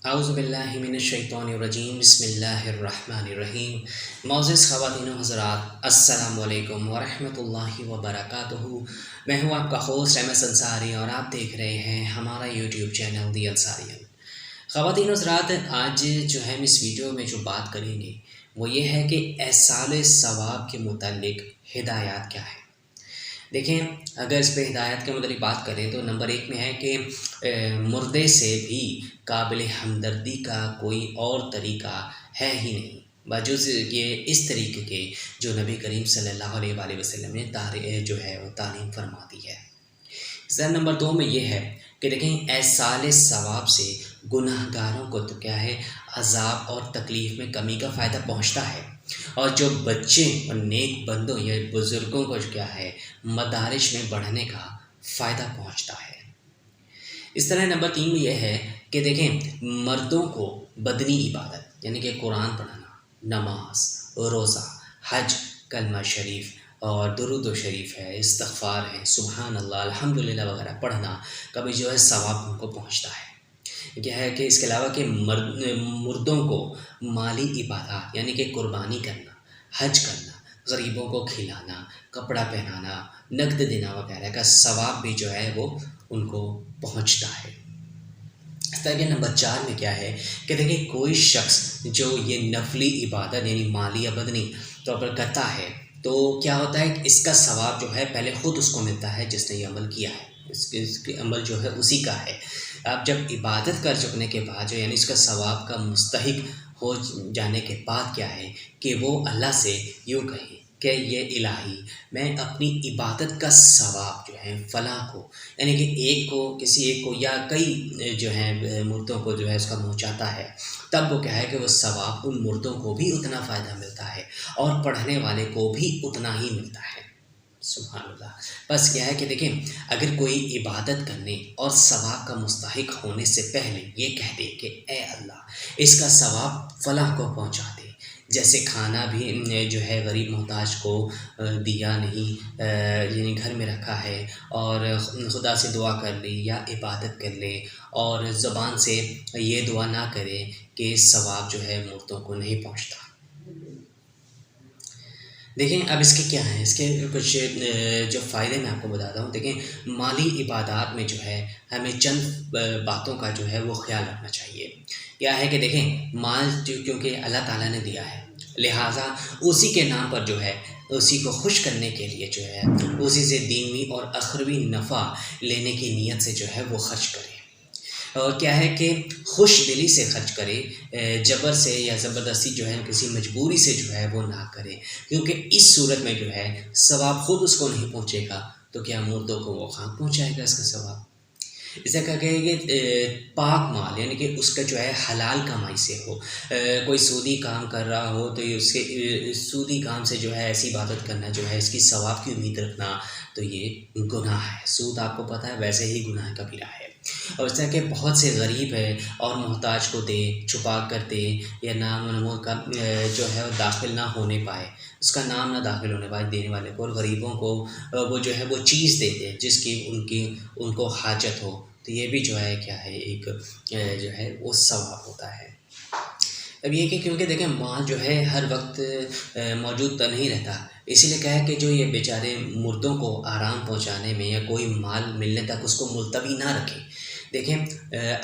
औज़ुबिल्लाहि मिनश्शैतानिर्रजीम बिस्मिल्लाहिर्रहमानिर्रहीम। मोअज़्ज़िज़ ख़वातीन व हज़रात, अस्सलामु अलैकुम व रहमतुल्लाहि व बरकातुहू। मैं हूँ आपका होस्ट अहमद अंसारी और आप देख रहे हैं हमारा यूट्यूब चैनल दी अंसारियन। ख़वातीन व हज़रात, आज जो है हम इस वीडियो में जो बात करेंगे वो ये है कि एहसाल सवाब के मुतालिक हिदायत क्या है। देखें, अगर इस पे हिदायत के मतलब बात करें तो नंबर एक में है कि मुर्दे से भी काबिल हमदर्दी का कोई और तरीक़ा है ही नहीं बजुज़ ये इस तरीके के जो नबी करीम सल्लल्लाहु अलैहि वसल्लम ने जो है वो तालीम फरमा दी है। सर नंबर दो में ये है कि देखें, एहसाल सवाब से गुनाहगारों को तो क्या है अज़ाब और तकलीफ़ में कमी का फ़ायदा पहुँचता है, और जो बच्चे और नेक बंदों या बुज़ुर्गों को क्या है मदारिज में बढ़ने का फ़ायदा पहुँचता है। इस तरह नंबर तीन में यह है कि देखें, मर्दों को बदनी इबादत यानी कि कुरान पढ़ना, नमाज, रोज़ा, हज, कलमा शरीफ और दुरूद शरीफ है, इस्तिग़फ़ार है, सुबहान अल्लाह, अल्हम्दुलिल्लाह वगैरह पढ़ना कभी जो है सवाब उनको पहुँचता है। क्या है कि इसके अलावा कि मुर्दों को माली इबादत यानी कि कुर्बानी करना, हज करना, गरीबों को खिलाना, कपड़ा पहनाना, नकद देना वगैरह का सवाब भी जो है वो उनको पहुँचता है। इस तरह के नंबर चार में क्या है कि देखिए, कोई शख्स जो ये नफली इबादत यानी माली या बदनी तौर पर करता है तो क्या होता है कि इसका सवाब जो है पहले ख़ुद उसको मिलता है जिसने ये अमल किया है, इसके अमल जो है उसी का है। अब जब इबादत कर चुकने के बाद जो यानी इसका सवाब का मुस्तहिक हो जाने के बाद क्या है कि वो अल्लाह से यूँ कहे कि ये इलाही, मैं अपनी इबादत का सवाब जो है फ़लाँ को यानी कि एक को, किसी एक को या कई जो हैं मुर्दों को जो है उसका पहुँचाता है, तब वो क्या है कि वो सवाब उन मुर्दों को भी उतना फ़ायदा मिलता है और पढ़ने वाले को भी उतना ही मिलता है। सुभान अल्लाह। बस क्या है कि देखें, अगर कोई इबादत करने और सवाब का मुस्तहिक होने से पहले ये कह दे कि ए अल्लाह, इसका सवाब फ़लाँ को पहुँचा दे, जैसे खाना भी जो है गरीब मोहताज को दिया नहीं, यानी घर में रखा है और खुदा से दुआ कर ली या इबादत कर ले और ज़बान से ये दुआ ना करे कि सवाब जो है मुर्दों को नहीं पहुँचता। देखें, अब इसके क्या हैं, इसके कुछ जो फ़ायदे मैं आपको बताता हूँ। देखें, माली इबादत में जो है हमें चंद बातों का जो है वो ख़्याल रखना चाहिए। क्या है कि देखें, माल जो क्योंकि अल्लाह ताला ने दिया है, लिहाजा उसी के नाम पर जो है उसी को खुश करने के लिए जो है उसी से दीनवी और अख़रवी नफ़ा लेने की नीयत से जो है वो ख़र्च करें। और क्या है कि खुश दिली से खर्च करे, ज़बर से या ज़बरदस्ती जो है किसी मजबूरी से जो है वो ना करे, क्योंकि इस सूरत में जो है सवाब ख़ुद उसको नहीं पहुँचेगा तो क्या मुर्दों को वो कहाँ पहुँचाएगा इसका सवाब। इसे क्या कहेंगे, पाक माल यानी कि उसका जो है हलाल कमाई से हो। कोई सूदी काम कर रहा हो तो ये उसके सूदी काम से जो है ऐसी इबादत करना जो है इसकी सवाब की उम्मीद रखना तो ये गुनाह है। सूद आपको पता है वैसे ही गुनाह कबीरा है। और इस तरह के बहुत से गरीब है और मोहताज को दे, छुपा कर दे या नाम और नमूद का जो है वो दाखिल ना होने पाए, उसका नाम ना दाखिल होने पाए देने वाले को, और गरीबों को वो जो है वो चीज़ दे दे जिसकी उनको हाजत हो, तो ये भी जो है क्या है एक जो है वो सवाब होता है। अब ये कि क्योंकि देखें, माल जो है हर वक्त मौजूद तो नहीं रहता, इसीलिए क्या है कि जो ये बेचारे मुर्दों को आराम पहुंचाने में या कोई माल मिलने तक उसको मुलतवी ना रखें। देखें,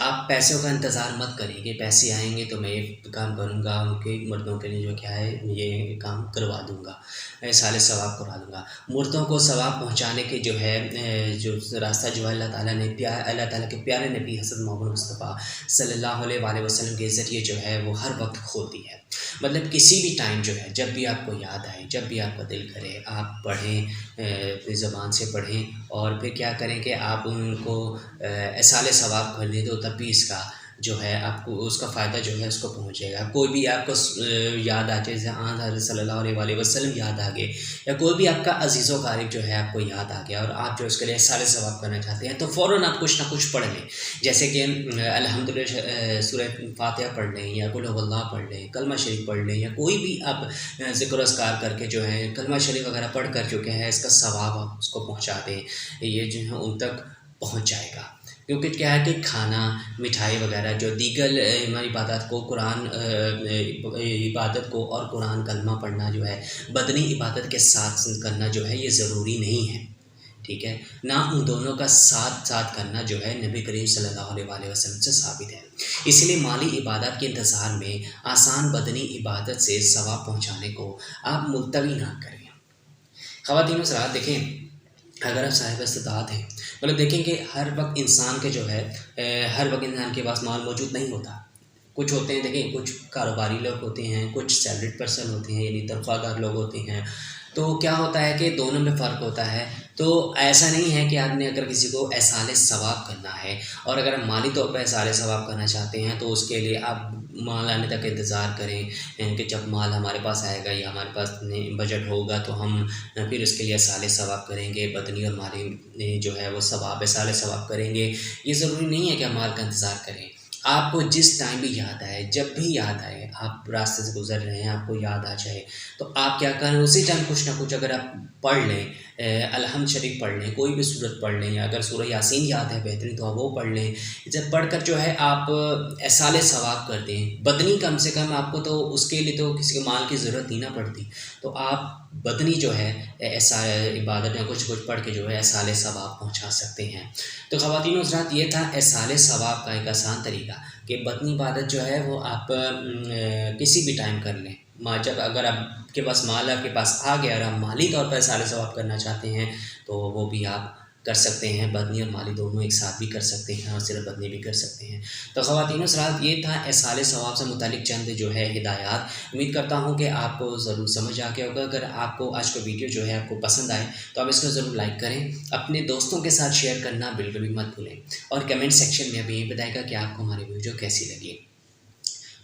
आप पैसों का इंतज़ार मत करें कि पैसे आएंगे तो मैं ये काम करूँगा, उनके मुर्दों के लिए जो क्या है ये काम करवा दूँगा, साले सवाब करवा दूँगा। मुर्दों को सवाब पहुँचाने के जो है जो रास्ता जो है अल्लाह ताला के प्यारे नबी हज़रत मोहम्मद मुस्तफ़ा सल्लल्लाहु अलैहि वसल्लम के ज़रिए जो है वो हर वक्त खोलती है। मतलब किसी भी टाइम जो है, जब भी आपको याद आए, जब भी आपका दिल करे, आप पढ़ें, अपनी ज़बान से पढ़ें और फिर क्या करें कि आप उनको एहसाल सवाब कर दें तो तब भी इसका जो है आपको उसका फ़ायदा जो है उसको पहुँचेगा। कोई भी आपको याद आ जाए, जैसे हज़रत सल्लल्लाहु अलैहि वसल्लम याद आ गए या कोई भी आपका अज़ीज़ व क़रीब जो है आपको याद आ गया और आप जो उसके लिए एहसाल सवाब करना चाहते हैं तो फ़ौरन आप कुछ ना कुछ पढ़ लें। जैसे कि अल्हम्दुलिल्लाह सूरह फ़ातिहा पढ़ लें या कुल हुवल्लाह पढ़ लें, कलमा शरीफ पढ़ लें, या कोई भी आप ज़िक्र अज़कार करके जो है कलमा शरीफ वगैरह पढ़ कर चुके हैं, इसका सवाब आप उसको पहुँचा दें, ये जो है उन तक पहुँच जाएगा। क्योंकि क्या है कि खाना, मिठाई वगैरह जो दीगर हमारी इबादत को इबादत को और कुरान कलमा पढ़ना जो है बदनी इबादत के साथ करना जो है ये ज़रूरी नहीं है, ठीक है ना। उन दोनों का साथ साथ करना जो है नबी करीम सल्लल्लाहु अलैहि वसल्लम से साबित है। इसलिए माली इबादत के इंतज़ार में आसान बदनी इबादत से सवाब पहुँचाने को आप मुलतवी ना करें। ख़वातीन हज़रात देखें, अगर आप साहिब इस्तिताअत हैं, मतलब देखें कि हर वक्त इंसान के जो है हर वक्त इंसान के पास माल मौजूद नहीं होता। कुछ होते हैं, देखें कुछ कारोबारी लोग होते हैं, कुछ सैलरीड पर्सन होते हैं यानी तनख्वाहदार लोग होते हैं। तो क्या होता है कि दोनों में फ़र्क होता है। तो ऐसा नहीं है कि आपने अगर किसी को एहसाल सवाब करना है और अगर आप माली तौर पर एहसाल सवाब करना चाहते हैं तो उसके लिए आप माल आने तक इंतज़ार करें कि जब माल हमारे पास आएगा या हमारे पास बजट होगा तो हम फिर उसके लिए एहसाल सवाब करेंगे, बदनी और माली जो है वो सवाब एहसाल सवाब करेंगे। ये ज़रूरी नहीं है कि आप माल का इंतज़ार करें। आपको जिस टाइम भी याद आए, जब भी याद आए, आप रास्ते से गुज़र रहे हैं, आपको याद आ जाए तो आप क्या करें, उसी टाइम कुछ ना कुछ अगर आप पढ़ लें, अलहम्द शरीफ पढ़ लें, कोई भी सूरत पढ़ लें, या अगर सूरह यासीन याद है बेहतरीन तो आप वो पढ़ लें। जब पढ़कर जो है आप एहसाल सवाब कर दें, बदनी कम से कम आपको तो उसके लिए तो किसी के माल की ज़रूरत ही ना पड़ती। तो आप बदनी जो है ऐसा इबादत या कुछ कुछ पढ़ के जो है एहसाल सवाब पहुँचा सकते हैं। तो ख़वातीन हज़रात ये था एहसाल सवाब का एक आसान तरीका कि बदनी इबादत जो है वो आप किसी भी टाइम कर लें। जब अगर आपके पास माल आपके पास आ गया और आप माली तौर पर एहसाल सवाब करना चाहते हैं तो वो भी आप कर सकते हैं। बदनी और माली दोनों एक साथ भी कर सकते हैं और सिर्फ बदनी भी कर सकते हैं। तो ख़वातीन हज़रात ये था एहसाल सवाब से मुतालिक चंद जो है हिदायत। उम्मीद करता हूँ कि आपको ज़रूर समझ आ गया होगा। अगर आपको आज का वीडियो जो है आपको पसंद आए तो आप इसको ज़रूर लाइक करें, अपने दोस्तों के साथ शेयर करना बिल्कुल भी मत भूलें और कमेंट सेक्शन में भी बताएगा कि आपको हमारी वीडियो कैसी लगी।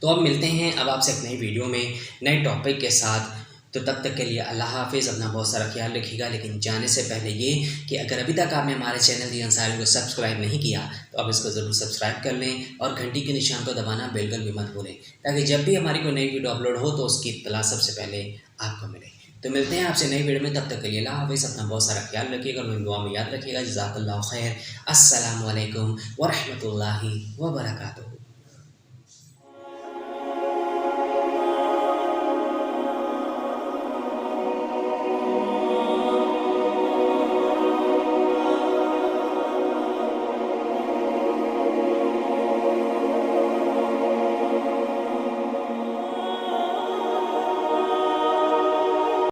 तो अब मिलते हैं अब आपसे एक नई वीडियो में नए टॉपिक के साथ। तो तब तक के लिए अल्लाह हाफ़िज़, अपना बहुत सारा ख्याल रखिएगा। लेकिन जाने से पहले ये कि अगर अभी तक आपने हमारे चैनल दी अंसारी को सब्सक्राइब नहीं किया तो आप इसको ज़रूर सब्सक्राइब कर लें और घंटी के निशान को दबाना बिल्कुल भी मत भूलें, ताकि जब भी हमारी कोई नई वीडियो अपलोड हो तो उसकी इत्तला सबसे पहले आपको मिले। तो मिलते हैं आपसे नई वीडियो में, तब तक के लिए अल्लाह हाफ़िज़, अपना बहुत सारा ख्याल रखिएगा और मेरी दुआ में याद रखिएगा। जज़ाकल्लाहु खैर। अस्सलामु अलैकुम व रहमतुल्लाहि व बरकातुहू।